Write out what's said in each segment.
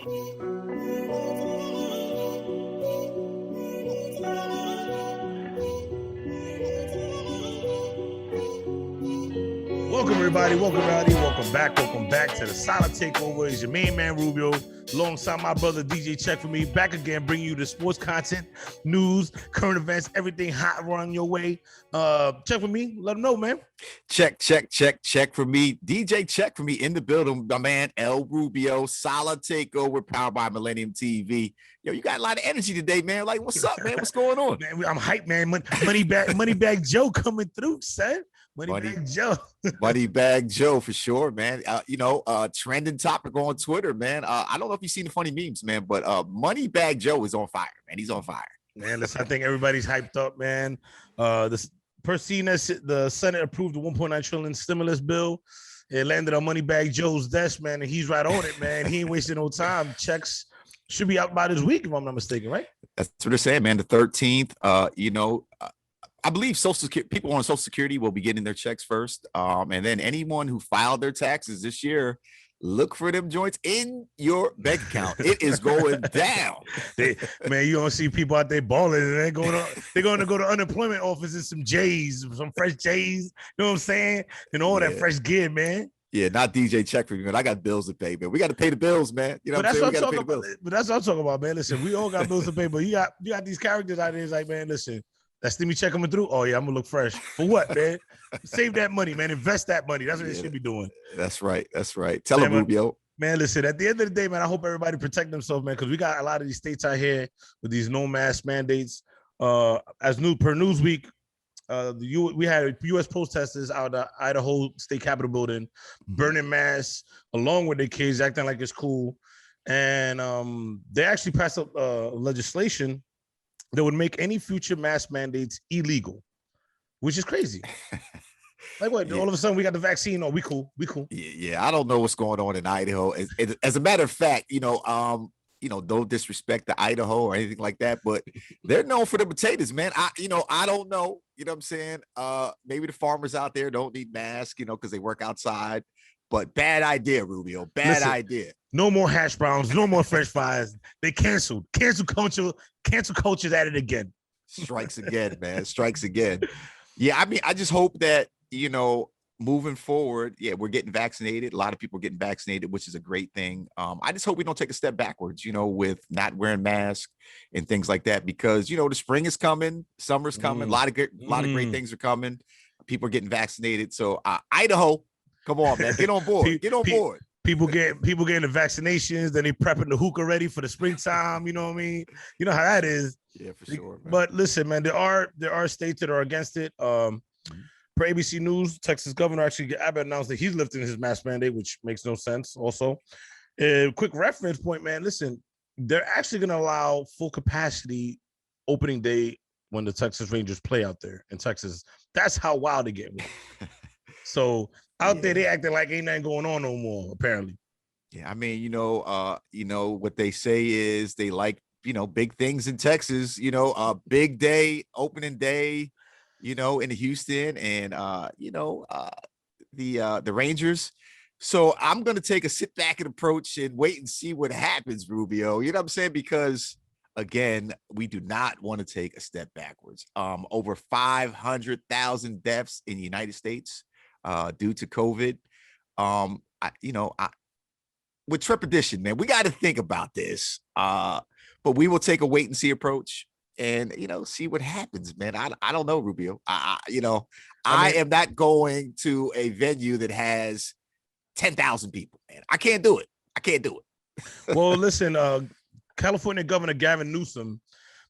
Welcome, everybody. Welcome, everybody. Welcome back to the Sala Takeover. It's your main man, Rubio, alongside my brother, DJ Check for me. Back again, bringing you the sports content, news, current events, everything hot running your way. Check for me. Let them know, man. Check for me. DJ Check for me in the building. My man, El Rubio, Sala Takeover, powered by Millennium TV. Yo, you got a lot of energy today, man. Like, what's up, man? What's going on? Man, I'm hyped, man. Money bag Joe coming through, son. Money bag Joe. Money bag Joe for sure, man. Trending topic on Twitter, man. I don't know if you've seen the funny memes, man, but Money bag Joe is on fire, man. He's on fire. Man, listen, I think everybody's hyped up, man. The Senate approved the 1.9 trillion stimulus bill. It landed on Money bag Joe's desk, man, and he's right on it, man. He ain't wasting no time. Checks should be out by this week, if I'm not mistaken, right? That's what they're saying, man. The 13th, I believe people on Social Security will be getting their checks first. And then anyone who filed their taxes this year, look for them joints in your bank account. It is going down. Man, you don't see people out there balling, and they're going to go to unemployment offices, some fresh J's, you know what I'm saying? And all that fresh gear, man. Yeah, not DJ Check for me, man. I got bills to pay, man. We got to pay the bills, man. You know what I'm saying? But that's what I'm talking about, man. Listen, we all got bills to pay, but you got these characters out there. It's like, man, listen, that Stimmy check coming through. Oh yeah, I'm gonna look fresh. For what, man? Save that money, man. Invest that money. That's what they should be doing. That's right. Tell them, Rubio. Man, listen, at the end of the day, man, I hope everybody protect themselves, man, because we got a lot of these states out here with these no mask mandates. Per Newsweek, we had U.S. protesters out of the Idaho State Capitol building burning masks along with their kids, acting like it's cool. And they actually passed up legislation that would make any future mask mandates illegal, which is crazy. Like what? Yeah. All of a sudden we got the vaccine. Oh, we cool. Yeah. I don't know what's going on in Idaho. As a matter of fact, no disrespect to Idaho or anything like that, but they're known for the potatoes, man. I don't know. You know what I'm saying? Maybe the farmers out there don't need masks, because they work outside. But bad idea, Rubio. Bad idea. No more hash browns. No more French fries. They canceled. Cancel culture's at it again. Strikes again, man. Strikes again. Yeah, I mean, I just hope that, moving forward, we're getting vaccinated. A lot of people are getting vaccinated, which is a great thing. I just hope we don't take a step backwards, with not wearing masks and things like that, because, the spring is coming, summer's coming, a lot of great things are coming. People are getting vaccinated. So Idaho, come on, man, get on board. Get on board. People getting the vaccinations, then they prepping the hookah ready for the springtime. You know what I mean? You know how that is. Yeah, for sure. Man. But listen, man, there are states that are against it. Per ABC News, Texas governor Abbott announced that he's lifting his mask mandate, which makes no sense. Also, quick reference point, man. Listen, they're actually going to allow full capacity opening day when the Texas Rangers play out there in Texas. That's how wild they get. So out there, they acting like ain't nothing going on no more, apparently. Yeah, I mean, what they say is they like, big things in Texas, a big day, opening day, in Houston and, the Rangers. So I'm going to take a sit back and approach and wait and see what happens, Rubio. You know what I'm saying? Because, again, we do not want to take a step backwards. Over 500,000 deaths in the United States. Due to COVID, with trepidation, man, we got to think about this. But we will take a wait and see approach, and see what happens, man. I don't know, Rubio. I am not going to a venue that has 10,000 people, man. I can't do it. Well, listen, California Governor Gavin Newsom,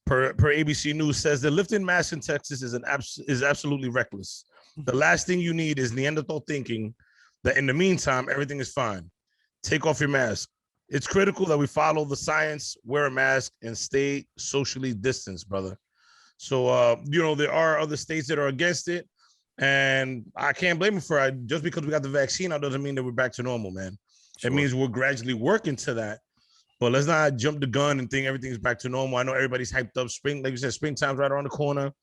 per ABC News, says that lifting masks in Texas is absolutely reckless. The last thing you need is Neanderthal thinking that in the meantime, everything is fine. Take off your mask. It's critical that we follow the science, wear a mask, and stay socially distanced, brother. So, there are other states that are against it, and I can't blame them for it. Just because we got the vaccine out doesn't mean that we're back to normal, man. Sure. It means we're gradually working to that. But let's not jump the gun and think everything's back to normal. I know everybody's hyped up. Spring, like you said, springtime's right around the corner.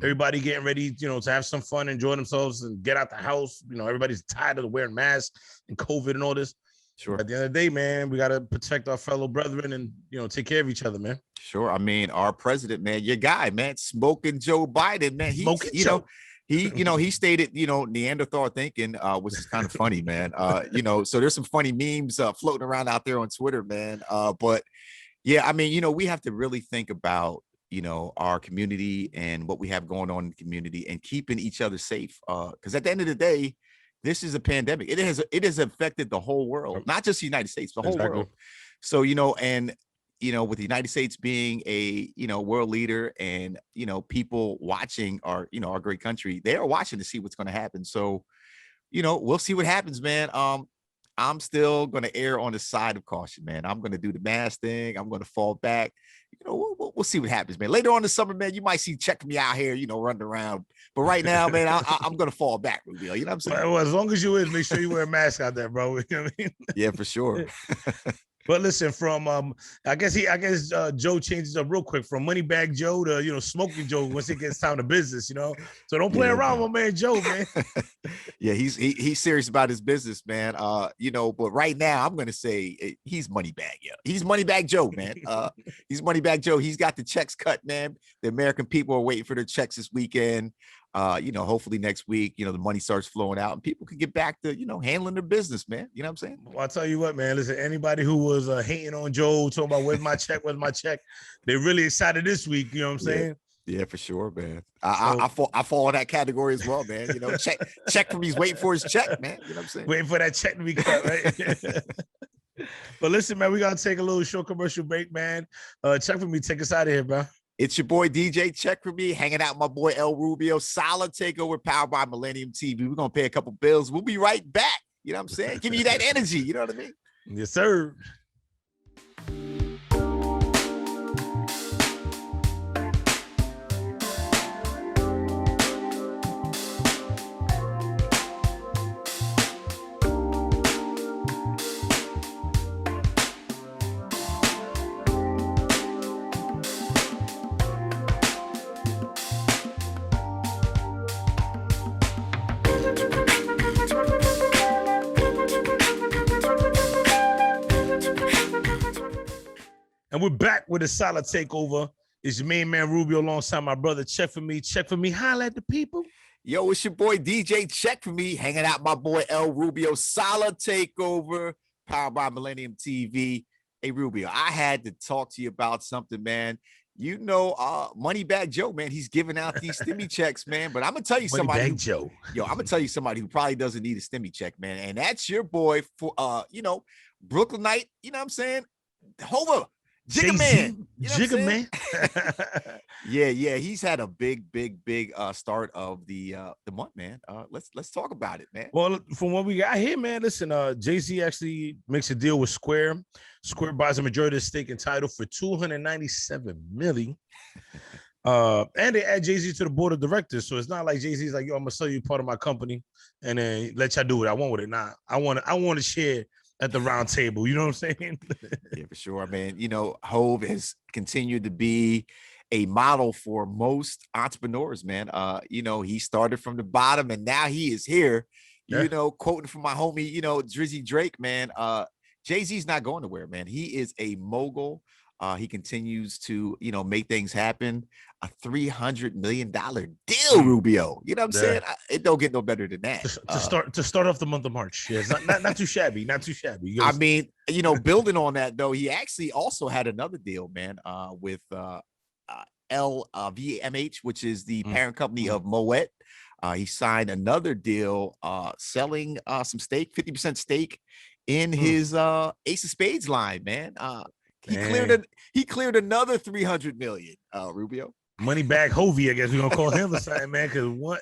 Everybody getting ready, to have some fun, enjoy themselves, and get out the house. Everybody's tired of wearing masks and COVID and all this. Sure. At the end of the day, man, we got to protect our fellow brethren and, take care of each other, man. Sure. I mean, our president, man, your guy, man, smoking Joe Biden, man. Smoking Joe. He stated, Neanderthal thinking, which is kind of funny, man. So there's some funny memes floating around out there on Twitter, man. But yeah, I mean, we have to really think about, our community and what we have going on in the community and keeping each other safe. Because at the end of the day, this is a pandemic. It has affected the whole world, not just the United States, the whole world. So, with the United States being a, world leader and, people watching our great country, they are watching to see what's going to happen. So, we'll see what happens, man. I'm still going to err on the side of caution, man. I'm going to do the mask thing. I'm going to fall back. We'll see what happens, man. Later on this summer, man, you might see check me out here, running around. But right now, man, I'm going to fall back, Rubio. You know what I'm saying? Well, as long as you is, make sure you wear a mask out there, bro. You know what I mean? Yeah, for sure. But listen, from I guess Joe changes up real quick from Moneybag Joe to Smoking Joe once it gets time to business, So don't play around with my man Joe, man. Yeah, he's serious about his business, man. But right now I'm gonna say he's Moneybag, yeah. He's Moneybag Joe, man. He's Moneybag Joe. He's got the checks cut, man. The American people are waiting for their checks this weekend. Hopefully next week, the money starts flowing out and people can get back to, handling their business, man. You know what I'm saying? Well, I'll tell you what, man. Listen, anybody who was hating on Joe, talking about where's my check, they're really excited this week. You know what I'm saying? Yeah, for sure, man. I fall in that category as well, man. Check from he's waiting for his check, man. You know what I'm saying? Waiting for that check to be cut, right? But listen, man, we gotta take a little short commercial break, man. Check for me, take us out of here, bro. It's your boy DJ Check for me, hanging out with my boy El Rubio. Sala Takeover, powered by Millennium TV. We're gonna pay a couple bills. We'll be right back. You know what I'm saying? Give you that energy. You know what I mean? Yes, sir. And we're back with the Sala Takeover. It's your main man Rubio alongside my brother. Check for me. Holla at the people. Yo, it's your boy DJ Check for me, hanging out with my boy El Rubio. Sala Takeover, powered by Millennium TV. Hey, Rubio, I had to talk to you about something, man. Moneybag Joe, man, he's giving out these stimmy checks, man. But I'm gonna tell you somebody. Moneybag Joe. Yo, I'm gonna tell you somebody who probably doesn't need a stimmy check, man. And that's your boy for Brooklynite, you know what I'm saying? Hova. Jigga Man. Jigga Man. Yeah. He's had a big start of the month, man. Let's talk about it, man. Well, from what we got here, man, listen, Jay-Z actually makes a deal with Square. Square buys a majority of the stake in Tidal for $297 million. And they add Jay-Z to the board of directors. So it's not like Jay-Z's like, yo, I'm gonna sell you part of my company and then let y'all do what I want with it. Nah, I want to share at the round table, you know what I'm saying? Yeah, for sure, man. Hove has continued to be a model for most entrepreneurs, man. He started from the bottom and now he is here. Yeah. Quoting from my homie, Drizzy Drake, man. Jay-Z's not going nowhere, man. He is a mogul. He continues to, make things happen. A $300 million deal, Rubio. You know what I'm saying? It don't get no better than that. To start off the month of March. Yeah, it's not too shabby. Not too shabby. I mean, building on that though, he actually also had another deal, man, with LVMH, which is the parent company of Moet. He signed another deal, selling some stake, 50% stake in his Ace of Spades line, man. He cleared another 300 million, Rubio. Moneybag Hovey, I guess we're gonna call him or something, man. Because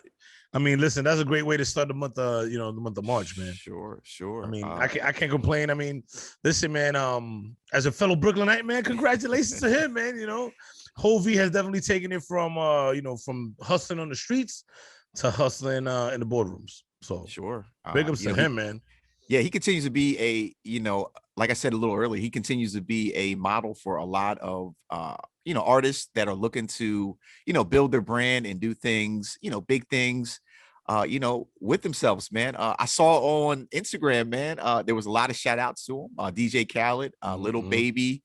listen, that's a great way to start the month of March, man. Sure. I mean, I can't complain. I mean, listen, man. As a fellow Brooklynite, man, congratulations to him, man. Hovey has definitely taken it from from hustling on the streets to hustling in the boardrooms. So sure, big ups to him, man. Yeah, he continues to be like I said a little earlier, he continues to be a model for a lot of artists that are looking to build their brand and do things, big things. with themselves, man. I saw on Instagram, man, there was a lot of shout outs to him. DJ Khaled, Little Baby,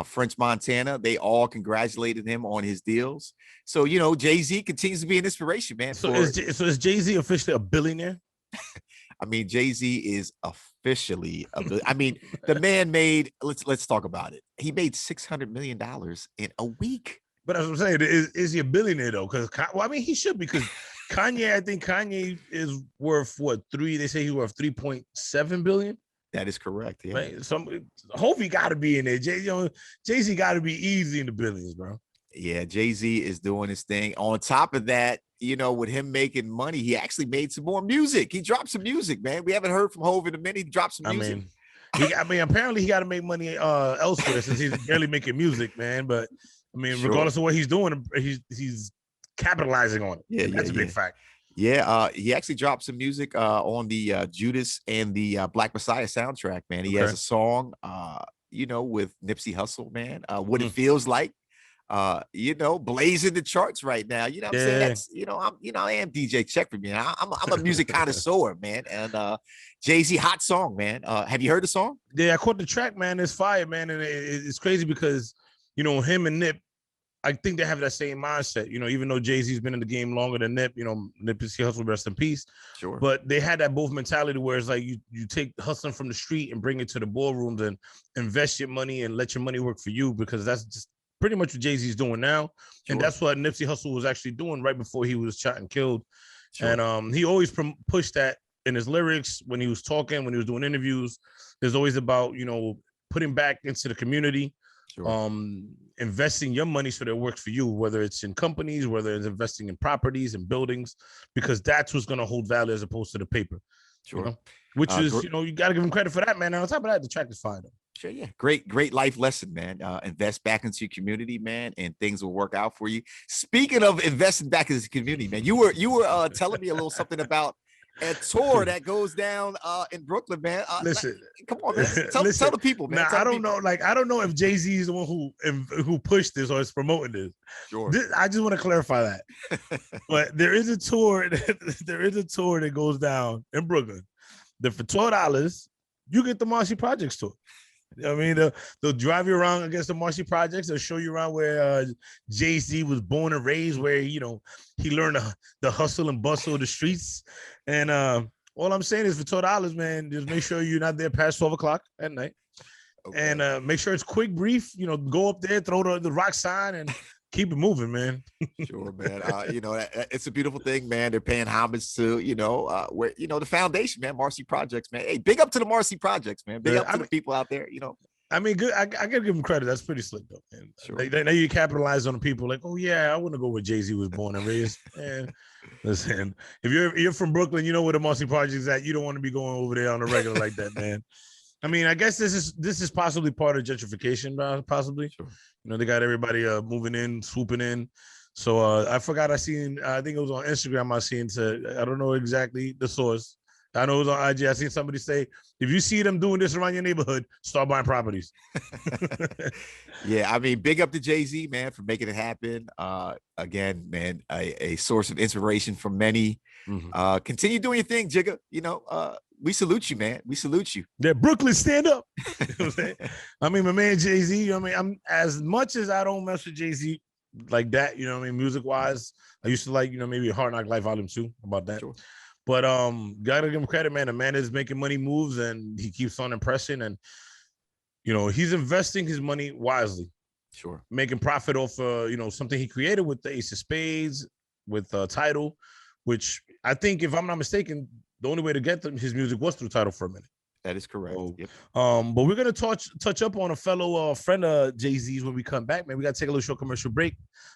French Montana, they all congratulated him on his deals. So, Jay-Z continues to be an inspiration, man. So is Jay-Z officially a billionaire? I mean, Jay-Z is officially the man made, let's talk about it. He made $600 million in a week. But as I'm saying, is he a billionaire though? Because he should, because Kanye, I think Kanye is worth they say he's worth 3.7 billion. That is correct. Yeah. Right? Hope he got to be in there. Jay-Z got to be easy in the billions, bro. Yeah, Jay-Z is doing his thing. On top of that, with him making money, he actually made some more music. He dropped some music, man. We haven't heard from Hov in a minute. He dropped some music. Apparently he got to make money elsewhere since he's barely making music, man. But regardless of what he's doing, he's capitalizing on it. Yeah, that's a big fact. Yeah, he actually dropped some music on the Judas and the Black Messiah soundtrack, man. He has a song, with Nipsey Hussle, man. What it feels like, blazing the charts right now. You know what I'm saying? That's, I am DJ Check for me. I'm a music connoisseur, man. And Jay-Z, hot song, man. Have you heard the song? Yeah, I caught the track, man. It's fire, man. And it's crazy because, him and Nip, I think they have that same mindset, even though Jay-Z's been in the game longer than Nip, Nipsey Hussle, rest in peace. Sure. But they had that both mentality where it's like you take hustling from the street and bring it to the ballrooms and invest your money and let your money work for you, because that's just pretty much what Jay-Z's doing now. Sure. And that's what Nipsey Hussle was actually doing right before he was shot and killed. Sure. And he always pushed that in his lyrics when he was talking, when he was doing interviews. There's always about, putting back into the community. Sure. Investing your money so that it works for you, whether it's in companies, whether it's investing in properties and buildings, because that's what's going to hold value as opposed to the paper. Sure. Which is, you got to give him credit for that, man. And on top of that, the track is fine, though. Sure, yeah. Great life lesson, man. Invest back into your community, man, and things will work out for you. Speaking of investing back into the community, man, you were telling me a little something about a tour that goes down in Brooklyn, man. Listen, come on, man. Tell the people, man. Now, I don't know if Jay-Z is the one who pushed this or is promoting this. Sure. I just want to clarify that. But there is a tour that goes down in Brooklyn. That for $12, you get the Marcy Projects tour. They'll drive you around against the Marcy Projects. They'll show you around where Jay-Z was born and raised, where he learned the hustle and bustle of the streets. And all I'm saying is for $12, man, just make sure you're not there past 12 o'clock at night. Okay. And make sure it's quick, brief. Go up there, throw the rock sign, and keep it moving, man. Sure, man. It's a beautiful thing, man. They're paying homage to, where the foundation, man, Marcy Projects, man. Hey, big up to the Marcy Projects, man. Big up to the people out there, Good. I gotta give them credit. That's pretty slick, though. Man. Sure. Now you capitalize on the people like, oh yeah, I want to go where Jay-Z was born and raised. And listen, if you're from Brooklyn, you know where the Marcy Projects at. You don't want to be going over there on a regular like that, man. I guess this is possibly part of gentrification, possibly. Sure. They got everybody moving in, swooping in. So I forgot I think it was on Instagram. I don't know exactly the source. I know it was on IG. I seen somebody say, if you see them doing this around your neighborhood, start buying properties. Yeah, big up to Jay-Z, man, for making it happen. Again, man, a source of inspiration for many. Mm-hmm. Continue doing your thing, Jigga. We salute you, man. We salute you. Yeah, Brooklyn, stand up. My man Jay-Z, I'm as much as I don't mess with Jay-Z like that, music-wise. I used to like, maybe Hard Knock Life Volume 2 about that. Sure. But gotta give him credit, man. The man is making money moves and he keeps on impressing, and he's investing his money wisely. Sure. Making profit off something he created with the Ace of Spades, with Tidal, which I think, if I'm not mistaken, the only way to get his music was through Tidal for a minute. That is correct. Yep. But we're gonna touch up on a fellow friend of Jay-Z's when we come back, man. We gotta take a little short commercial break.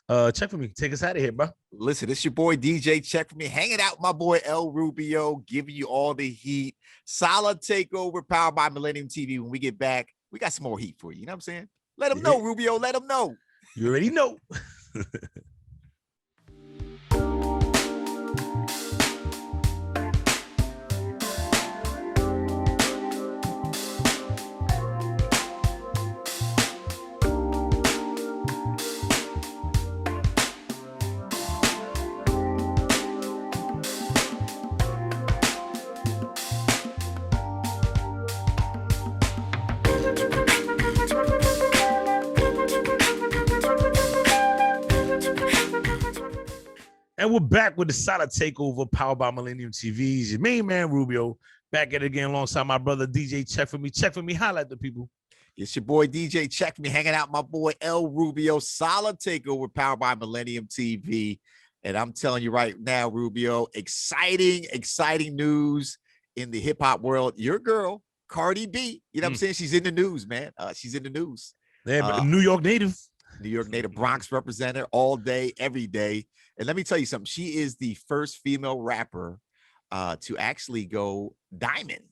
Check for me. Take us out of here, bro. Listen, it's your boy DJ Check for me, hanging out with my boy El Rubio, giving you all the heat. Sala Takeover, powered by Millennium TV. When we get back, we got some more heat for you. You know what I'm saying? Let them know, Rubio. Let them know. You already know. And we're back with the Sala Takeover, powered by Millennium TVs. Your main man, Rubio, back at it again alongside my brother, DJ Check For Me. Check For Me, highlight the people. It's your boy, DJ Check Me, hanging out with my boy, El Rubio. Sala Takeover, powered by Millennium TV. And I'm telling you right now, Rubio, exciting news in the hip-hop world. Your girl, Cardi B, you know what I'm saying? She's in the news, man. She's in the news. Yeah, New York native. New York native, Bronx representative all day, every day. And let me tell you something. She is the first female rapper to actually go diamond.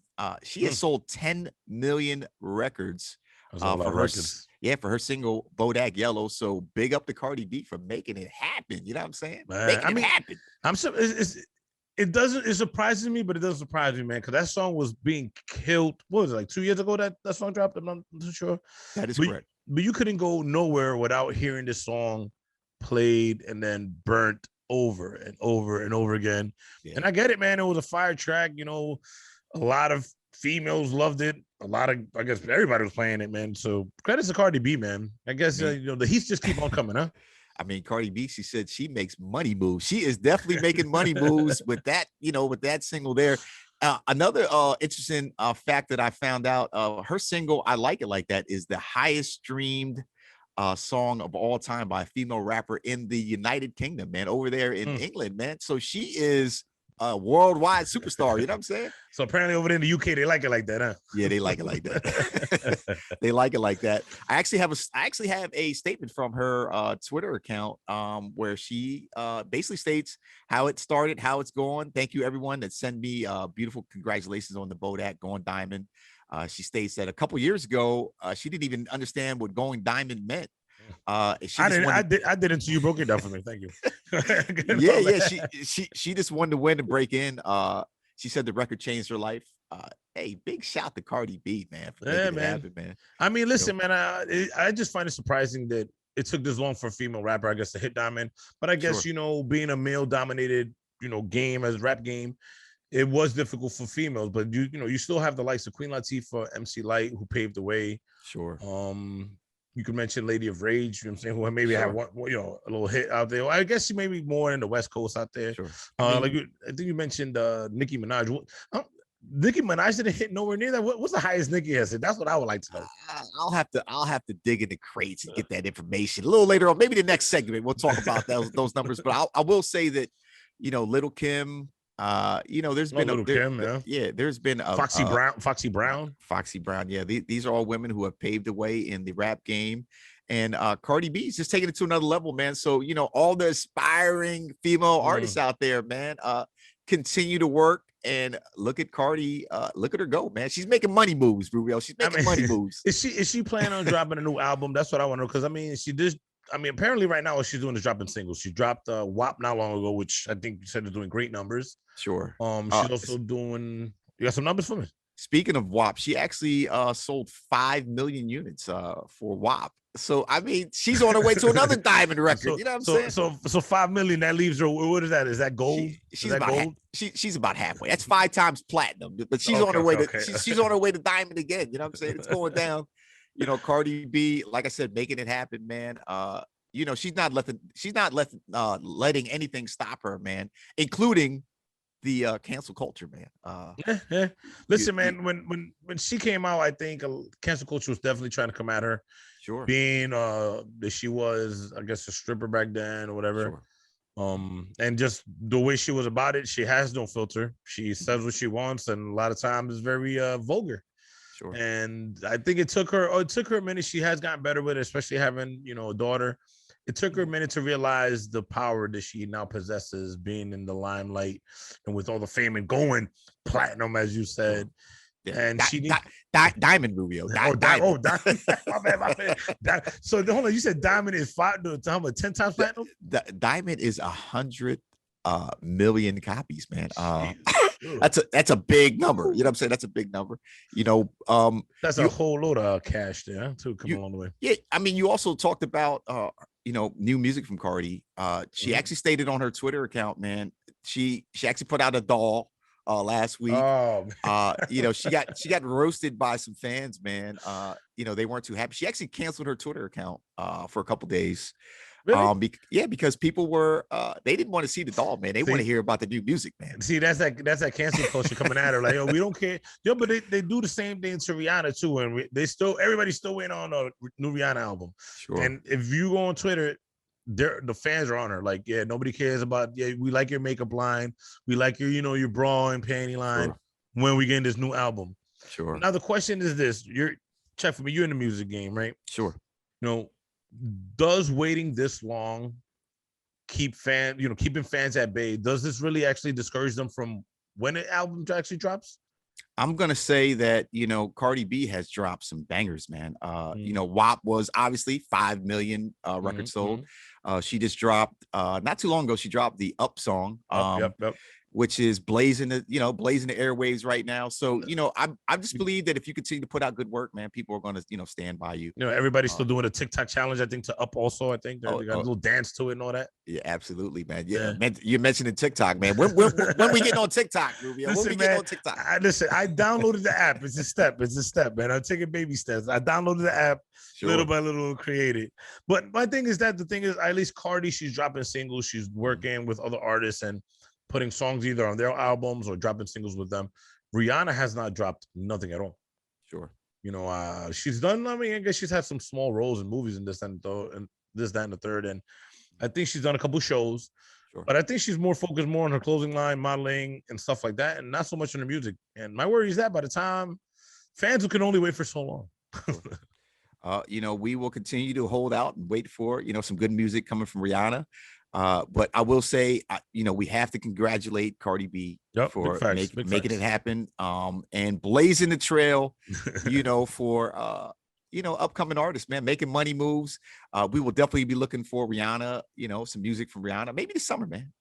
She has sold 10 million records for her single Bodak Yellow. So big up to Cardi B for making it happen. You know what I'm saying? Making it happen. It surprises me, but it doesn't surprise me, man, because that song was being killed. What was it, like 2 years ago that song dropped? I'm not too sure. That is correct. But you couldn't go nowhere without hearing this song played and then burnt over and over and over again. Yeah. And I get it, man. It was a fire track. You know, a lot of females loved it. I guess everybody was playing it, man. So credits to Cardi B, man. I guess, the heats just keep on coming, huh? I mean, Cardi B, she said she makes money moves. She is definitely making money moves with that, with that single there. Another interesting fact that I found out, her single, I Like It Like That, is the highest streamed song of all time by a female rapper in the United Kingdom, man, over there in England, man. So she is a worldwide superstar. You know what I'm saying? So apparently over there in the UK, they like it like that, huh? Yeah, they like it like that. They like it like that. I actually have a statement from her Twitter account where she basically states how it started, how it's going. Thank you everyone that sent me beautiful congratulations on the Bodak going diamond. She states that a couple years ago, she didn't even understand what going diamond meant. I did until you broke it down for me. Thank you. She just wanted to win and break in. She said the record changed her life. Hey, big shout to Cardi B, man. For making it happen, man. I mean, listen, man. I just find it surprising that it took this long for a female rapper, I guess, to hit diamond. But I guess being a male-dominated game as rap game, it was difficult for females. But you still have the likes of Queen Latifah, MC Lyte, who paved the way. Sure. You could mention Lady of Rage, you know what I'm saying, who maybe had one, a little hit out there. I guess she may be more in the West Coast out there. Sure. I think you mentioned Nicki Minaj. Nicki Minaj didn't hit nowhere near that. What's the highest Nicki has hit? That's what I would like to know. I'll have to dig in the crates and get that information a little later on. Maybe the next segment we'll talk about those numbers. But I will say that Little Kim. There's been there's been a Foxy Brown. Yeah, these are all women who have paved the way in the rap game, and Cardi B is just taking it to another level, man. So all the aspiring female artists out there, man, continue to work and look at Cardi. Look at her go, man. She's making money moves, Rubio. She's making money moves. Is she planning on dropping a new album? That's what I want to know, because she did. Apparently right now what she's doing is dropping singles. She dropped WAP not long ago, which I think you said is doing great numbers. Sure. She's also doing. You got some numbers for me? Speaking of WAP, she actually sold 5 million units for WAP. So she's on her way to another diamond record. You know what I'm saying? So 5 million, that leaves her. What is that? Is that gold? She's about gold? She's about halfway. That's 5 times platinum. But she's on her way to she's on her way to diamond again. You know what I'm saying? It's going down. Cardi B, like I said, making it happen, man. She's not letting anything stop her, man, including the cancel culture, man. Listen, man, when she came out, I think cancel culture was definitely trying to come at her. Sure. Being that she was, I guess, a stripper back then or whatever. Sure. And just the way she was about it, she has no filter. She says what she wants, and a lot of times it's very vulgar. Sure. And I think it took her a minute. She has gotten better with it, especially having, a daughter. It took her a minute to realize the power that she now possesses, being in the limelight and with all the fame and going platinum, as you said. Yeah. And diamond, Rubio. Diamond. My bad. So hold on, you said diamond is 10 times platinum? Diamond is 100 million copies, man. That's a big number. You know what I'm saying? That's a big number. That's a whole load of cash there to come along the way. Yeah, you also talked about new music from Cardi. She actually stated on her Twitter account, man, she actually put out a doll last week. She got roasted by some fans, man. They weren't too happy. She actually canceled her Twitter account for a couple days. Really? Because people were they didn't want to see the doll, man. They want to See, hear about the new music, man. see, that's that cancel culture coming at her. Like, yo, we don't care. Yo, but they do the same thing to Rihanna too, and everybody's still waiting on a new Rihanna album. Sure. And if you go on Twitter, the fans are on her. Like, yeah, nobody cares about. Yeah, we like your makeup line. We like your, your bra and panty line. Sure. When we get this new album. Sure. Now the question is this: check for me. You're in the music game, right? Sure. Does waiting this long keeping fans at bay? Does this really actually discourage them from when an album actually drops? I'm gonna say that Cardi B has dropped some bangers, man. WAP was obviously 5 million records sold. She just dropped not too long ago. She dropped the Up song. Yep. Which is blazing the airwaves right now. So, I just believe that if you continue to put out good work, man, people are going to, stand by you. Everybody's still doing a TikTok challenge, I think, to Up also. I think they got a little dance to it and all that. Yeah, absolutely, man. Yeah. You're mentioning TikTok, man. When we getting on TikTok, Rubio? Listen, when we getting on TikTok? I downloaded the app. It's a step, man. I'm taking baby steps. I downloaded the app little by little, created. But my thing is that at least Cardi, she's dropping singles. She's working with other artists and putting songs either on their albums or dropping singles with them. Rihanna has not dropped nothing at all. Sure. She's done, I guess she's had some small roles in movies and this, that, and the third. And I think she's done a couple shows, but I think she's more focused on her clothing line, modeling and stuff like that. And not so much on her music. And my worry is that by the time fans can only wait for so long. Sure. We will continue to hold out and wait for, some good music coming from Rihanna. But I will say, we have to congratulate Cardi B for making it happen, and blazing the trail, for upcoming artists, man, making money moves. We will definitely be looking for Rihanna, some music from Rihanna, maybe this summer, man.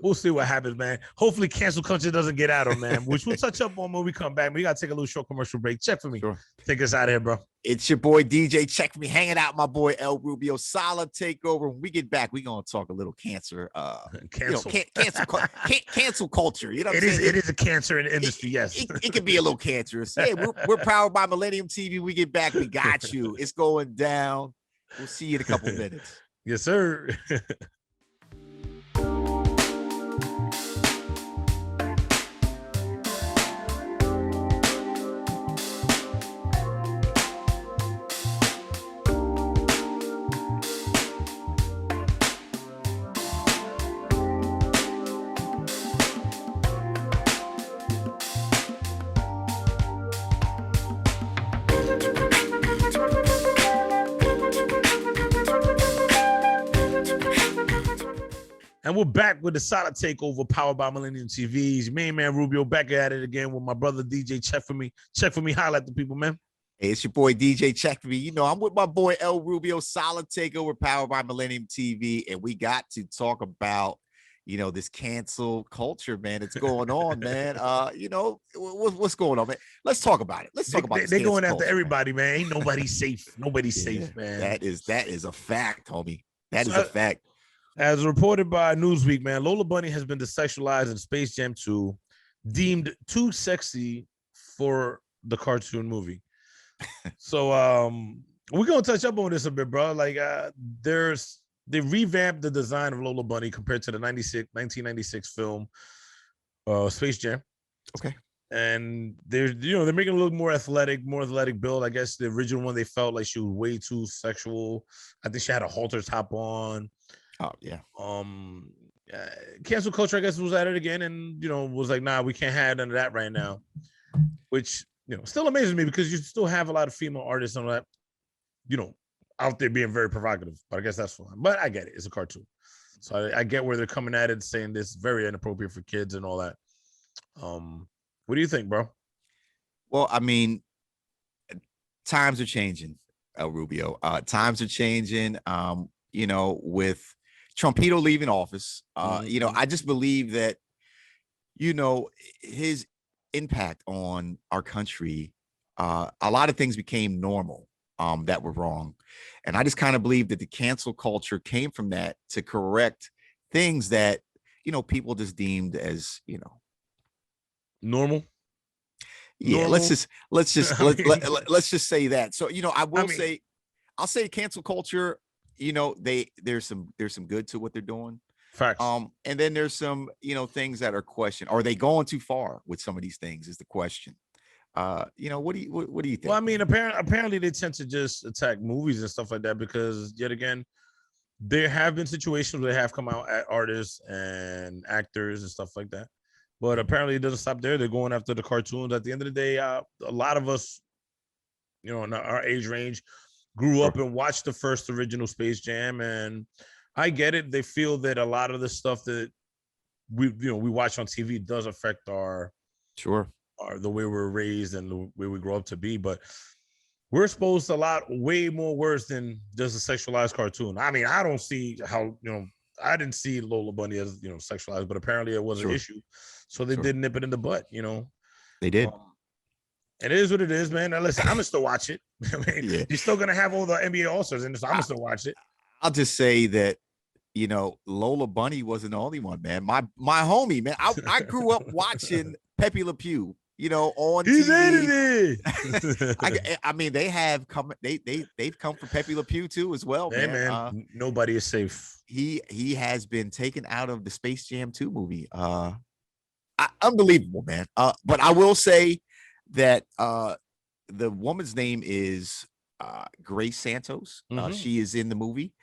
We'll see what happens, man. Hopefully cancel culture doesn't get out of man, which we'll touch up on when we come back. We got to take a little short commercial break. Check for me. Sure. Take us out of here, bro. It's your boy DJ Check for me, hanging out with my boy El Rubio. Sala Takeover. When we get back, we're gonna talk a little cancer. Cancel culture. You know, it is a cancer in the industry. Yes, it can be a little cancerous. Hey, we're powered by Millennium TV. We get back, we got you. It's going down. We'll see you in a couple minutes. Yes, sir. And we're back with the Sala Takeover, powered by Millennium TV's main man Rubio, back at it again with my brother DJ Check for me. Check for me, holla at the people, man. Hey, it's your boy DJ Check for me. I'm with my boy El Rubio, Sala Takeover, powered by Millennium TV, and we got to talk about this cancel culture, man. It's going on, man. What's going on, man? Let's talk about it. Let's talk about it. They're going after everybody, man. Ain't nobody safe. Nobody's safe, man. That is a fact, homie. That is a fact. As reported by Newsweek, man, Lola Bunny has been desexualized in Space Jam 2, deemed too sexy for the cartoon movie. So we're gonna touch up on this a bit, bro. Like they revamped the design of Lola Bunny compared to the 1996 film Space Jam. Okay. And they're making it look more athletic build. I guess the original one, they felt like she was way too sexual. I think she had a halter top on. Oh yeah. Cancel culture, I guess, was at it again, and was like, nah, we can't have none of that right now. Which still amazes me, because you still have a lot of female artists on that, out there being very provocative. But I guess that's fine. But I get it; it's a cartoon, so I get where they're coming at it, saying this is very inappropriate for kids and all that. What do you think, bro? Well, I mean, times are changing, El Rubio. Times are changing. With Trumpito leaving office, I just believe that, his impact on our country, a lot of things became normal that were wrong. And I just kind of believe that the cancel culture came from that to correct things that, people just deemed as, normal. Yeah, normal. let's just say that. So, I'll say cancel culture, you know, there's some good to what they're doing. Facts. And then there's some, you know, things that are questioned. Are they going too far with some of these things is the question. You know, what do you think? Well, I mean, apparently they tend to just attack movies and stuff like that because, yet again, there have been situations where they have come out at artists and actors and stuff like that. But apparently it doesn't stop there. They're going after the cartoons. At the end of the day, a lot of us, you know, in our age range, grew up and watched the first original Space Jam. And I get it. They feel that a lot of the stuff that we watch on TV does affect our the way we're raised and the way we grow up to be. But we're exposed to a lot way more worse than just a sexualized cartoon. I mean, I don't see how, you know, I didn't see Lola Bunny as, you know, sexualized, but apparently it was an issue. So they did nip it in the butt, you know. They did. It is what it is, man. Now, listen, I'm gonna still watch it. I mean, you're still gonna have all the NBA All-Stars in this, so I'm gonna still watch it. I'll just say that, you know, Lola Bunny wasn't the only one, man. My homie, man. I grew up watching Pepe Le Pew, you know, on TV. I mean, they've come from Pepe Le Pew too as well, hey, man. Nobody is safe. He has been taken out of the Space Jam 2 movie. Unbelievable, man. But I will say that the woman's name is Grace Santos. She is in the movie.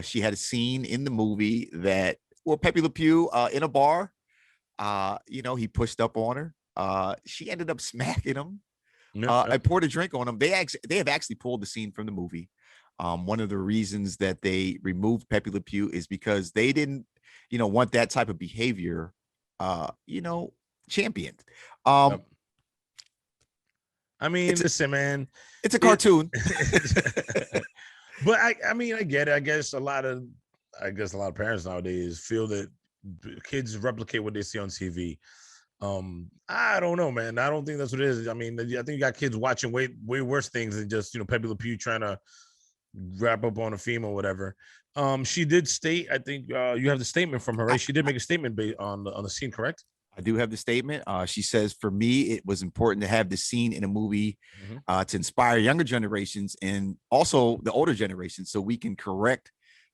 She had a scene in the movie that, well, Pepe Le Pew in a bar, you know, he pushed up on her. She ended up smacking him. I poured a drink on him. They have actually pulled the scene from the movie. One of the reasons that they removed Pepe Le Pew is because they didn't, you know, want that type of behavior, you know, championed. I mean, listen, man, it's a cartoon. But I mean, I get it. I guess a lot of parents nowadays feel that kids replicate what they see on TV. I don't know, man. I don't think that's what it is. I mean, I think you got kids watching way worse things than just, you know, Pepe Le Pew trying to wrap up on a female or whatever. She did state, I think you have the statement from her, right? She did make a statement based on the scene, correct? I do have the statement. She says, for me, it was important to have the scene in a movie to inspire younger generations and also the older generations so we can correct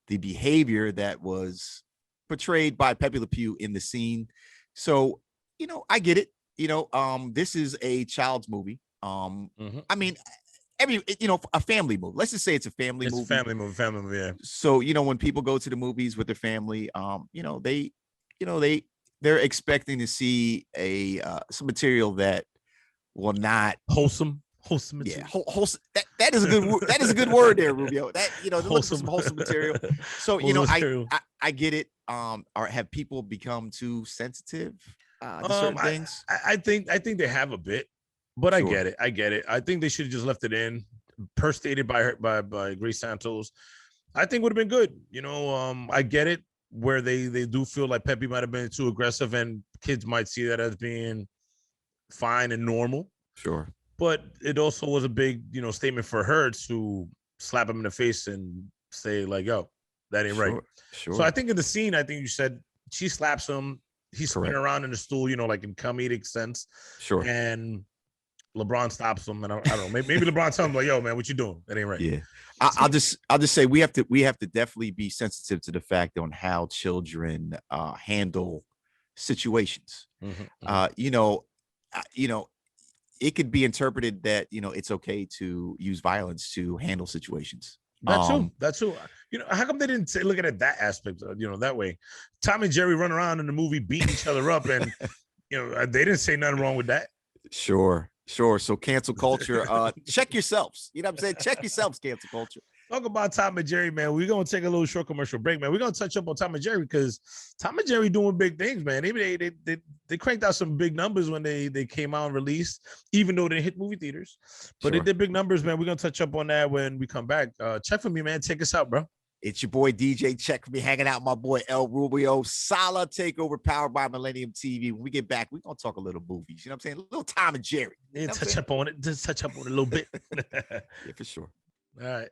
the behavior that was portrayed by Pepe Le Pew in the scene. So, you know, I get it. You know, this is a child's movie. I mean, you know, a family movie. Let's just say it's a family movie. It's a family movie, yeah. So, you know, when people go to the movies with their family, you know, they're expecting to see some material that will not wholesome material. Yeah, wholesome. That is a good word. That is a good word there, Rubio. That, you know, look for some wholesome material. So, you know, I get it. Or have people become too sensitive to certain things? I think they have a bit, but I get it. I think they should have just left it in. Per stated by Grace Santos, I think would have been good. You know, I get it. Where they do feel like Pepe might have been too aggressive and kids might see that as being fine and normal. Sure. But it also was a big, you know, statement for her to slap him in the face and say like, yo, that ain't right. Sure. So I think in the scene, I think you said she slaps him. He's spinning around in the stool, you know, like in comedic sense. Sure. And LeBron stops him. And I don't know, maybe LeBron tells him like, yo, man, what you doing? That ain't right. Yeah. I'll just say we have to definitely be sensitive to the fact on how children handle situations. You know, it could be interpreted that, you know, it's okay to use violence to handle situations. That's true. You know, how come they didn't look at it that aspect, you know, that way? Tom and Jerry run around in the movie beating each other up, and you know, they didn't say nothing wrong with that. Sure. So cancel culture, check yourselves. You know what I'm saying? Check yourselves, cancel culture. Talk about Tom and Jerry, man. We're going to take a little short commercial break, man. We're going to touch up on Tom and Jerry because Tom and Jerry doing big things, man. Even they cranked out some big numbers when they came out and released, even though they hit movie theaters. But they did big numbers, man. We're going to touch up on that when we come back. Check for me, man. Take us out, bro. It's your boy DJ Check for me, hanging out with my boy El Rubio. Sala Takeover, powered by Millennium TV. When we get back, we're gonna talk a little movies. You know what I'm saying? A little Tom and Jerry. Yeah, touch up on it. Just touch up on it a little bit. Yeah, for sure. All right.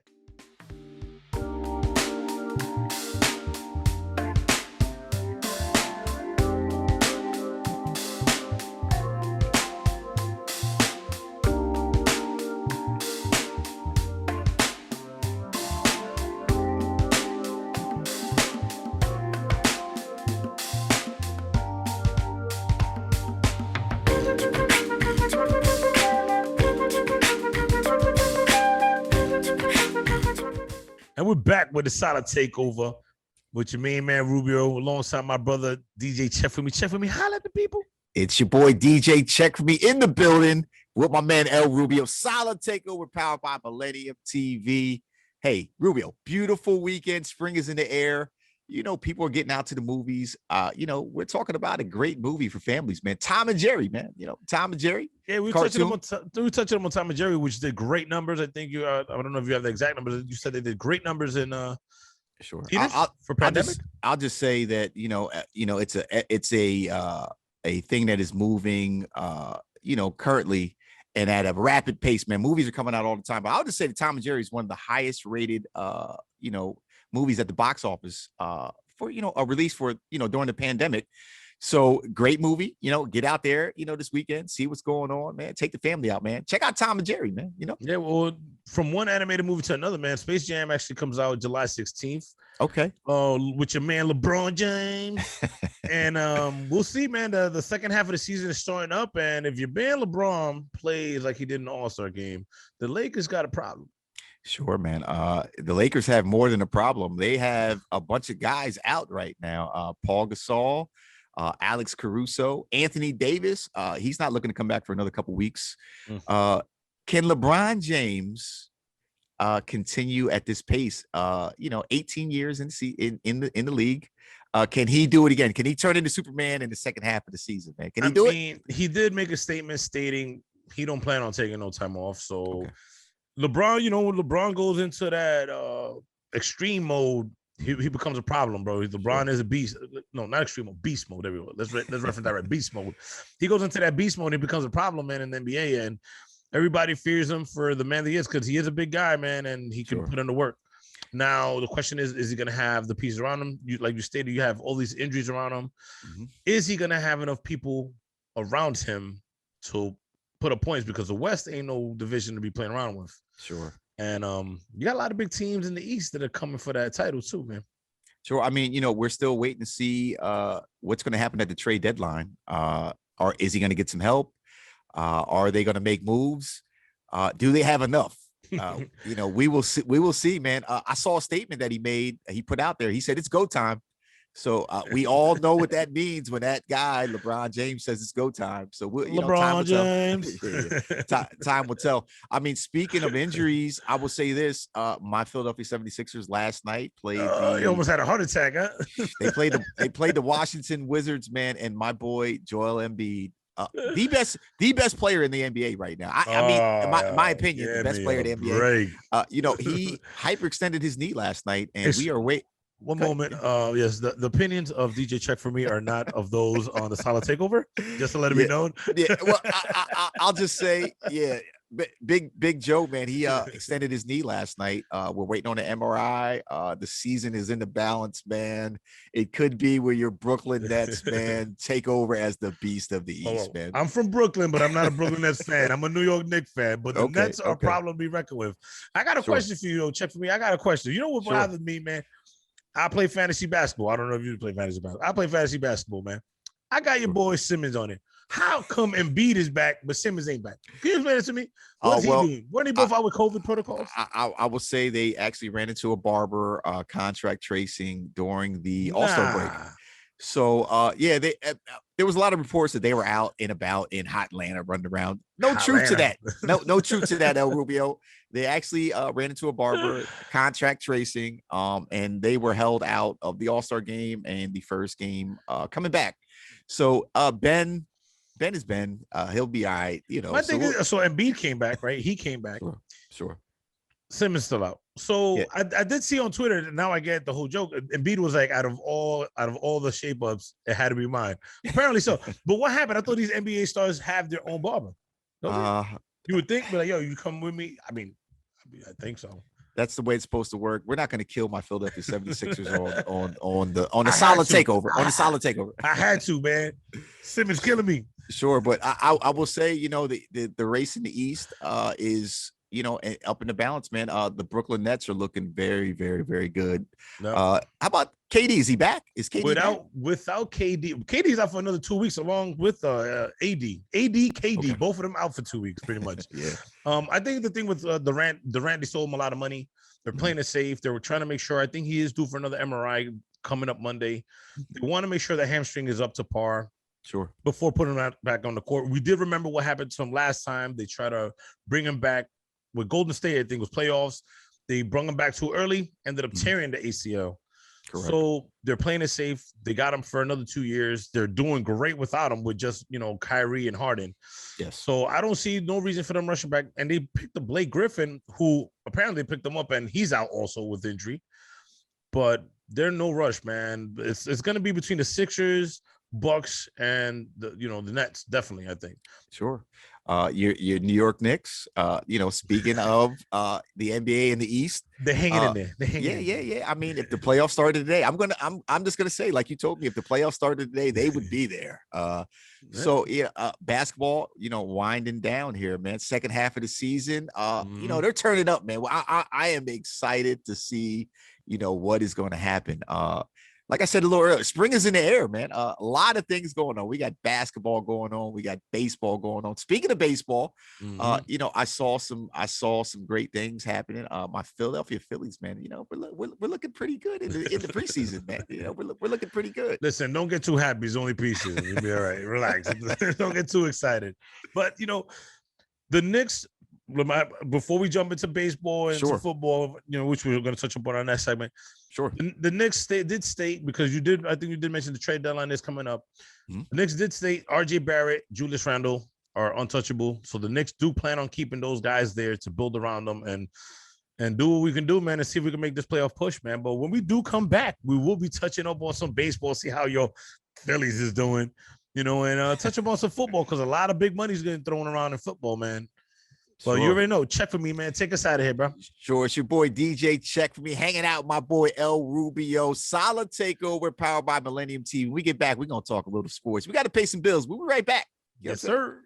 And we're back with the Sala Takeover with your main man Rubio alongside my brother DJ Check for me. Check for me. Holla at the people. It's your boy DJ Check for me in the building with my man El Rubio. Sala Takeover powered by Millennium TV. Hey, Rubio, beautiful weekend. Spring is in the air. You know, people are getting out to the movies. You know, we're talking about a great movie for families, man. Tom and Jerry, man. You know, Tom and Jerry. Yeah, we touched on Tom and Jerry, which did great numbers. I think you. I don't know if you have the exact numbers. You said they did great numbers in. Sure. For pandemic. I'll just say that it's a thing that is moving. Currently and at a rapid pace. Man, movies are coming out all the time. But I'll just say that Tom and Jerry is one of the highest rated. Movies at the box office for a release for during the pandemic. So great movie, get out there, this weekend, see what's going on, man. Take the family out, man. Check out Tom and Jerry, man. Yeah, well, from one animated movie to another, man. Space Jam actually comes out July 16th. Okay. With your man LeBron James. And we'll see, man. The second half of the season is starting up, and if your man LeBron plays like he did in the All-Star game, the Lakers got a problem. Sure, man. The Lakers have more than a problem. They have a bunch of guys out right now. Paul Gasol, Alex Caruso, Anthony Davis. He's not looking to come back for another couple weeks. Can LeBron James continue at this pace? 18 years in the league. Can he do it again? Can he turn into Superman in the second half of the season, man? Can he do it? He did make a statement stating he don't plan on taking no time off. So. Okay. LeBron, when LeBron goes into that extreme mode, he becomes a problem, bro. LeBron is a beast. No, not extreme mode, beast mode. Everyone, let's reference that right. Beast mode. He goes into that beast mode, and he becomes a problem, man, in the NBA, and everybody fears him for the man that he is because he is a big guy, man, and he can put in the work. Now the question is he going to have the pieces around him? Like you stated, you have all these injuries around him. Mm-hmm. Is he going to have enough people around him to put up points, because the West ain't no division to be playing around with. Sure. And you got a lot of big teams in the East that are coming for that title too, man. Sure. I mean, we're still waiting to see what's going to happen at the trade deadline. Or is he going to get some help? Are they going to make moves? Do they have enough? We will see. We will see, man. I saw a statement that he put out there. He said it's go time. So we all know what that means when that guy LeBron James says it's go time. So LeBron James. Time will tell. I mean, speaking of injuries, I will say this: my Philadelphia 76ers last night played. You almost had a heart attack, huh? They played the Washington Wizards, man, and my boy Joel Embiid, the best player in the NBA right now. I mean, in my opinion, the best player in the NBA. He hyperextended his knee last night, and we are waiting. One moment. Yes, the opinions of DJ Check for me are not of those on the Sala Takeover. Just to let it be known. Yeah. Well, I'll just say, Big Joe, man, he extended his knee last night. We're waiting on an MRI. The season is in the balance, man. It could be where your Brooklyn Nets, man, take over as the beast of the East, man. I'm from Brooklyn, but I'm not a Brooklyn Nets fan. I'm a New York Knicks fan, but the Nets are a problem to be reckoned with. I got a question for you, though. Check for me. I got a question. You know what bothers me, man? I play fantasy basketball. I don't know if you play fantasy basketball. I play fantasy basketball, man. I got your boy Simmons on it. How come Embiid is back, but Simmons ain't back? Can you explain it to me? What's he doing? Weren't they both out with COVID protocols? I will say they actually ran into a barber contract tracing during the All-Star break. So, there was a lot of reports that they were out and about in hot Atlanta running around. No truth to that. No truth to that, El Rubio. They actually ran into a barber contract tracing, and they were held out of the All-Star game and the first game coming back. So, Ben is Ben. He'll be all right. My thing is, so Embiid came back, right? He came back. Sure. Simmons still out. So I did see on Twitter, and now I get the whole joke. Embiid was like, out of all the shape ups, it had to be mine. Apparently so. But what happened? I thought these NBA stars have their own barber. You would think, but you come with me. I mean, I think so. That's the way it's supposed to work. We're not going to kill my Philadelphia 76ers on the Sala Takeover. On the Sala Takeover. I had to, man. Simmons killing me. Sure, but I will say, the race in the East is up in the balance, man. The Brooklyn Nets are looking very, very, very good. No. How about KD? Is he back? Is KD without KD? KD's out for another 2 weeks, along with AD, KD, both of them out for 2 weeks, pretty much. Yeah. I think the thing with Durant, they sold him a lot of money. They're playing it safe. They were trying to make sure. I think he is due for another MRI coming up Monday. They want to make sure the hamstring is up to par. Sure. Before putting him back on the court. We did remember what happened to him last time. They tried to bring him back with Golden State. I think it was playoffs. They brought him back too early, ended up tearing the ACL. Correct. So they're playing it safe. They got him for another 2 years. They're doing great without him with just, Kyrie and Harden. Yes. So I don't see no reason for them rushing back. And they picked up Blake Griffin, who apparently picked them up, and he's out also with injury. But they're no rush, man. It's going to be between the Sixers, Bucks, and the Nets, definitely, I think. Sure. Your New York Knicks, speaking of the NBA in the East, they're hanging in there. They're hanging yeah. I mean, if the playoffs started today, I'm just gonna say, like you told me, if the playoffs started today, they would be there. So basketball, winding down here, man. Second half of the season, they're turning up, man. I am excited to see, what is going to happen. Like I said a little earlier, spring is in the air, man. A lot of things going on. We got basketball going on. We got baseball going on. Speaking of baseball, I saw some great things happening. My Philadelphia Phillies, man. We're looking pretty good in the preseason, man. We're looking pretty good. Listen, don't get too happy. It's only preseason. You'll be all right. Relax. Don't get too excited. But the Knicks. Before we jump into baseball and football, which we're going to touch upon our next segment. Sure. The Knicks did state, because I think you did mention the trade deadline is coming up. The Knicks did state RJ Barrett, Julius Randle are untouchable. So the Knicks do plan on keeping those guys there to build around them and do what we can do, man, and see if we can make this playoff push, man. But when we do come back, we will be touching up on some baseball, see how your Phillies is doing, and touch up on some football, because a lot of big money is getting thrown around in football, man. Well, you already know. Check for me, man. Take us out of here, bro. Sure. It's your boy DJ Check for me, hanging out with my boy El Rubio. Sala Takeover, powered by Millennium TV. When we get back, we're going to talk a little sports. We got to pay some bills. We'll be right back. Yes, sir.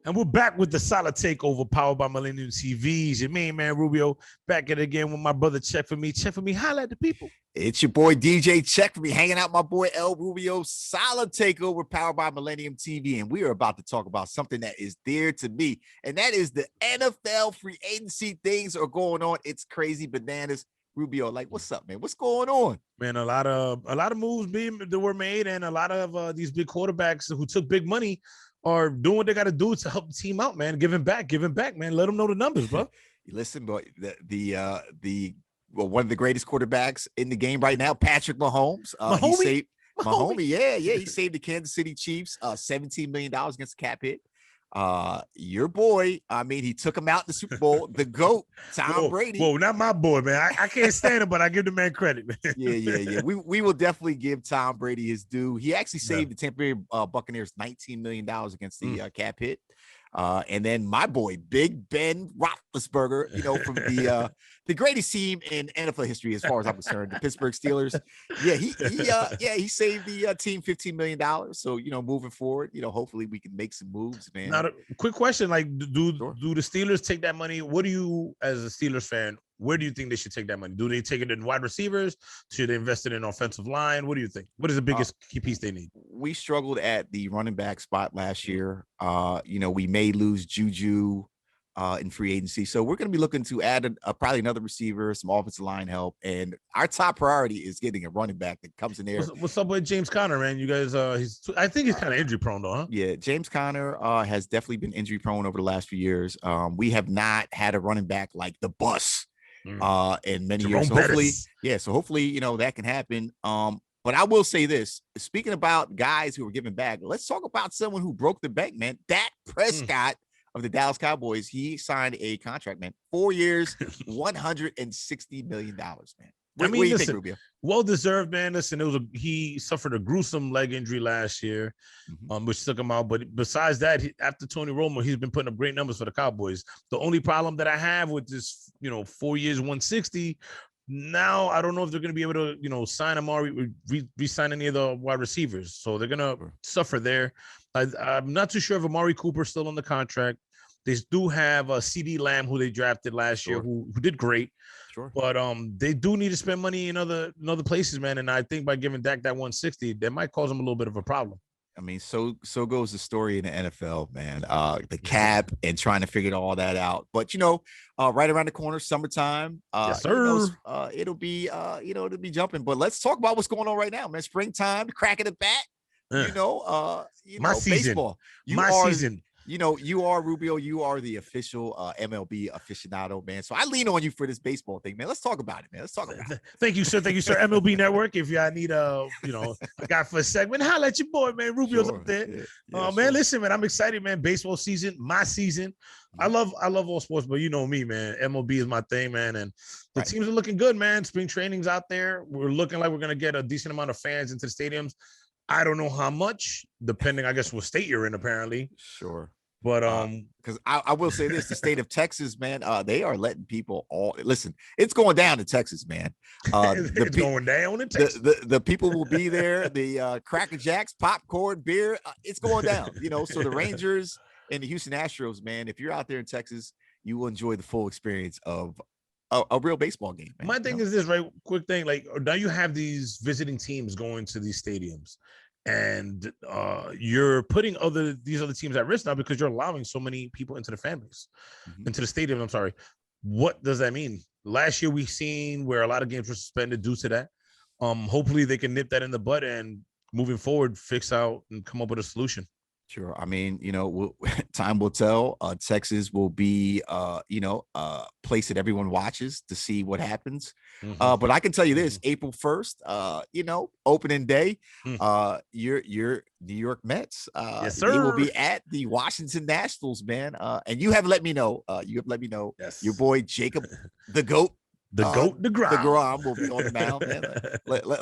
And we're back with the Sala Takeover, powered by Millennium TV. It's your main man, Rubio, back at it again with my brother. Check for me. Holla at the people. It's your boy, DJ Check for me, hanging out with my boy, El Rubio. Sala Takeover, powered by Millennium TV. And we are about to talk about something that is dear to me, and that is the NFL free agency. Things are going on. It's crazy bananas. Rubio, like, what's up, man? What's going on? Man, a lot of moves that were made, and a lot of these big quarterbacks who took big money are doing what they got to do to help the team out, man. Giving back, man. Let them know the numbers, bro. Listen, boy, one of the greatest quarterbacks in the game right now, Patrick Mahomes. My homie, yeah. He saved the Kansas City Chiefs $17 million against the cap hit. Your boy, he took him out in the Super Bowl, the GOAT, Tom Brady. Whoa, not my boy, man. I can't stand him, but I give the man credit, man. Yeah. We will definitely give Tom Brady his due. He actually saved the Tampa Bay Buccaneers $19 million against the cap hit. And then my boy, Big Ben Roethlisberger, from the greatest team in NFL history, as far as I'm concerned, the Pittsburgh Steelers. Yeah, he saved the team $15 million. So, moving forward, hopefully we can make some moves, man. Now, a quick question, like, do the Steelers take that money? What do you, as a Steelers fan, where do you think they should take that money? Do they take it in wide receivers? Should they invest it in offensive line? What do you think? What is the biggest key piece they need? We struggled at the running back spot last year. We may lose Juju in free agency. So we're going to be looking to add probably another receiver, some offensive line help. And our top priority is getting a running back that comes in there. What's up with James Conner, man? You guys, I think he's kind of injury prone though, huh? Yeah, James Conner has definitely been injury prone over the last few years. We have not had a running back like the bus in many years. So hopefully, that can happen. But I will say this, speaking about guys who are giving back, let's talk about someone who broke the bank, man. Dak Prescott of the Dallas Cowboys. He signed a contract, man. 4 years, $160 million, man. What do you think, Rubio? Well deserved, man. Listen, he suffered a gruesome leg injury last year, which took him out. But besides that, after Tony Romo, he's been putting up great numbers for the Cowboys. The only problem that I have with this, 4 years, 160. Now I don't know if they're going to be able to, sign Amari, re-sign any of the wide receivers. So they're going to suffer there. I'm not too sure if Amari Cooper's still on the contract. They do have a CD Lamb, who they drafted last year, who did great. Sure. But they do need to spend money in other places, man. And I think by giving Dak that 160, that might cause them a little bit of a problem. I mean, so goes the story in the NFL, man. The cap and trying to figure all that out. But right around the corner, summertime. Yes, sir. It'll be it'll be jumping. But let's talk about what's going on right now, man. Springtime, the crack of the bat. My season. Baseball. Season. You are Rubio. You are the official MLB aficionado, man. So I lean on you for this baseball thing, man. Let's talk about it, man. Let's talk about it. Thank you, sir. MLB Network. If y'all need a guy for a segment, holla at your boy, man. Rubio's up there. Man, listen, man. I'm excited, man. Baseball season, my season. I love all sports, but you know me, man. MLB is my thing, man. And the teams are looking good, man. Spring training's out there. We're looking like we're gonna get a decent amount of fans into the stadiums. I don't know how much, depending, I guess, what state you're in, apparently. Sure. But because I will say this, the state of Texas, man, they are letting people listen. It's going down in Texas, man. It's going down in Texas. The people will be there. The Cracker Jacks, popcorn, beer. It's going down. So the Rangers and the Houston Astros, man. If you're out there in Texas, you will enjoy the full experience of a real baseball game, man. My thing is this, right? Quick thing, like now you have these visiting teams going to these stadiums, and you're putting these other teams at risk now because you're allowing so many people into the families, into the stadium. I'm sorry. What does that mean? Last year we seen where a lot of games were suspended due to that. Hopefully they can nip that in the bud and moving forward, fix out and come up with a solution. Sure. I mean, time will tell. Texas will be, place that everyone watches to see what happens. But I can tell you this: April 1st, opening day, your New York Mets, yes, sir. They will be at the Washington Nationals, man. And you have let me know. Yes. Your boy Jacob, the GOAT. DeGrom will be on the mound, man.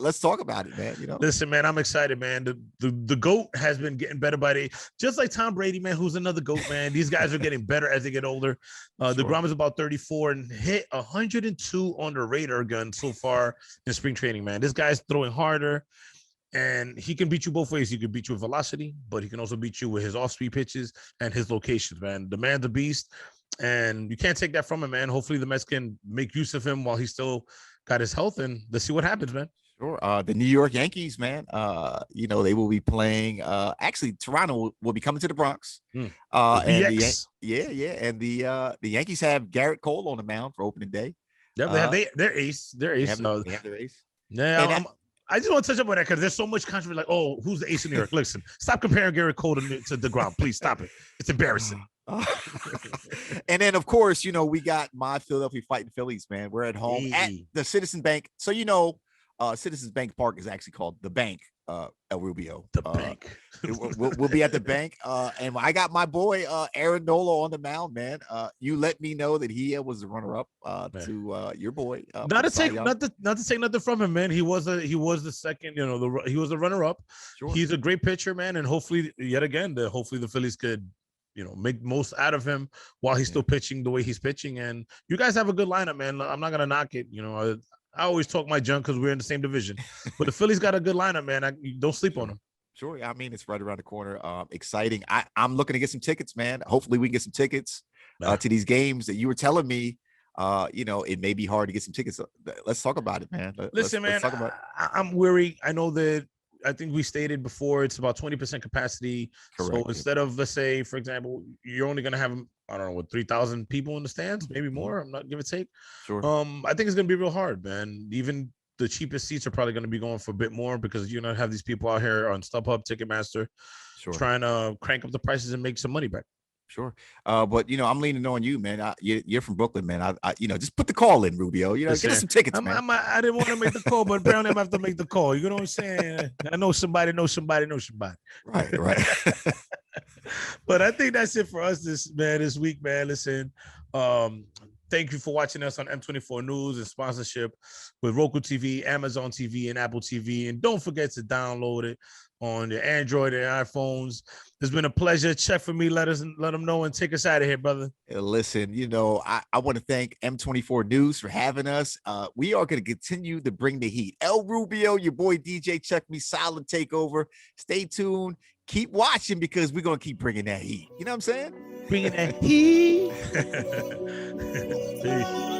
Let's talk about it, man. Listen, man, I'm excited, man. The GOAT has been getting better by the just like Tom Brady, man, who's another GOAT, man. These guys are getting better as they get older. DeGrom is about 34 and hit 102 on the radar gun so far in spring training, man. This guy's throwing harder. And he can beat you both ways. He can beat you with velocity, but he can also beat you with his off-speed pitches and his locations, man. The man's a beast, and you can't take that from him, man. Hopefully the Mets can make use of him while he's still got his health, and let's see what happens, man. Sure. The New York Yankees, man, they will be playing. Actually, Toronto will be coming to the Bronx. And the Yankees have Garrett Cole on the mound for opening day. Yeah, they have their ace. They have their ace. Yeah, I just want to touch up on that because there's so much controversy. Like, oh, who's the ace in New York? Listen, stop comparing Garrett Cole to DeGrom. Please stop it. It's embarrassing. And then, of course, we got my Philadelphia Fighting Phillies, man. We're at home at the Citizens Bank. So, Citizens Bank Park is actually called the Bank, El Rubio. The Bank. We'll be at the Bank. And I got my boy, Aaron Nola on the mound, man. You let me know that he was the runner-up to your boy. Not to take nothing from him, man. He was the second, he was the runner-up. Sure. He's a great pitcher, man. And hopefully, yet again, hopefully the Phillies could make most out of him while he's still pitching the way he's pitching. And you guys have a good lineup, man. I'm not gonna knock it. I always talk my junk because we're in the same division, but the Phillies got a good lineup, man. Don't sleep on them. Sure. I mean, it's right around the corner. Exciting. I'm looking to get some tickets, man. Hopefully we can get some tickets to these games that you were telling me. It may be hard to get some tickets. Let's talk about it, man. Listen, man, I'm weary. I know that. I think we stated before it's about 20% capacity. Correct. So instead of, let's say, for example, you're only going to have, 3,000 people in the stands, maybe more. I'm not give or take. Sure. I think it's going to be real hard, man. Even the cheapest seats are probably going to be going for a bit more because you're going to have these people out here on StubHub, Ticketmaster, trying to crank up the prices and make some money back. Sure. But I'm leaning on you, man. You're from Brooklyn, man. Just put the call in, Rubio. Get us some tickets, man. I didn't want to make the call, but apparently I'm have to make the call. You know what I'm saying? I know somebody. Right. But I think that's it for us this week, man. Listen, Thank you for watching us on M24 News and sponsorship with Roku TV, Amazon TV, and Apple TV. And don't forget to download it on your Android and iPhones. It's been a pleasure. Check for me. Let them know and take us out of here, brother. Listen, I want to thank M24 News for having us. We are going to continue to bring the heat. El Rubio, your boy DJ, check me, Sala Takeover. Stay tuned. Keep watching because we're going to keep bringing that heat. You know what I'm saying? Bringing that heat. Peace.